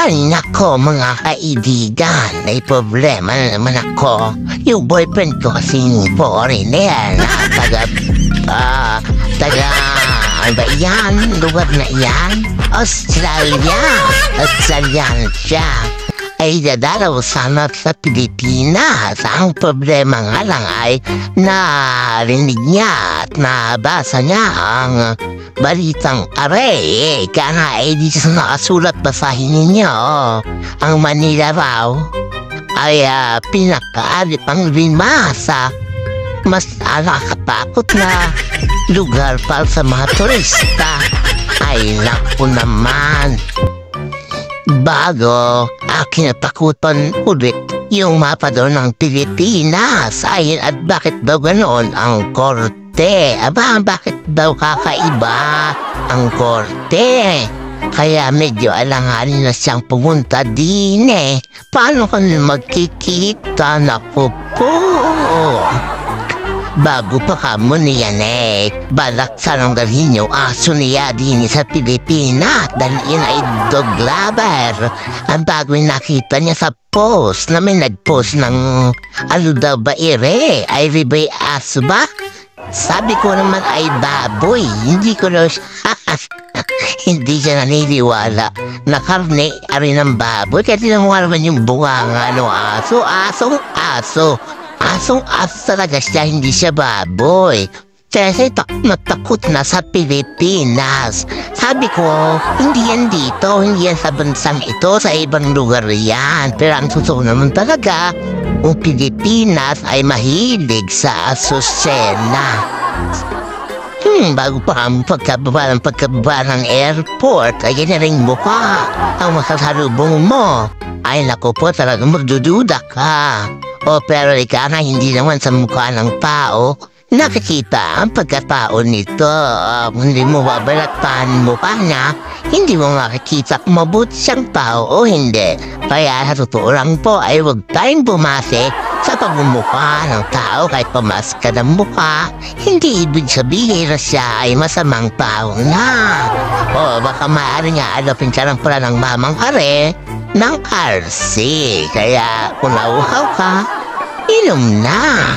Ay nako mga kaibigan, may problema na naman ako. Yung boyfriend ko kasing foreigner na ano ba yan? Lugar na yan? Australia. Australian siya. Ay dadalaw sana sa Pilipinas. Ang problema nga lang ay narinig niya at nabasa niya ang balitang aray. Kaya nga ay dito sa nakasulat, basahin ninyo. Ang Manila raw ay pinakaalit pang rimasa. Mas nakakatakot na lugar para sa mga turista. Ay naku naman. Bago kinatakutan ulit yung mapa doon ng Pilipinas. Ay at bakit daw ganoon ang korte? Aba, bakit daw kakaiba ang korte? Kaya medyo alanganin na siyang pumunta din eh. Paano kami magkikita? Naku po. Bago pa ka mo niyan eh. Balak sanang dalhin yung aso niya din sa Pilipinas. Dahil yun ay dog lover. Ang bago nakita niya sa post na may nag-post ng ano daw ba ire? Ay ribay aso ba? Sabi ko naman ay baboy. Hindi ko na hindi siya naniniwala na karne ari ng baboy. Kaya tinamuha naman yung bunga ng aso. Asong talaga siya, hindi siya baboy. Kasi natakot na sa Pilipinas. Sabi ko, hindi yan dito, hindi yan sa bansang ito, sa ibang lugar yan. Pero ang totoo naman talaga, ang Pilipinas ay mahilig sa asusena. Bago pa ang pagkababa ng airport, ay yan rin mukha ang makasalubong mo. Ay naku po, talagang magdududa ka. Pero ika nga hindi naman sa mukha ng tao nakikita ang pagkatao nito. Hindi mo babalatan mukha niya, hindi mo makikita kung mabuti siyang tao o hindi. Kaya sa totoo lang po ay huwag tayong bumase sa pagmumukha ng tao. Kahit pamaska ng mukha, hindi ibig sabihin na siya ay masamang tao na. Baka maaari nga alapin siya ng pala ng mamang are ng RC. Kaya kung nauhaw ka, inom na.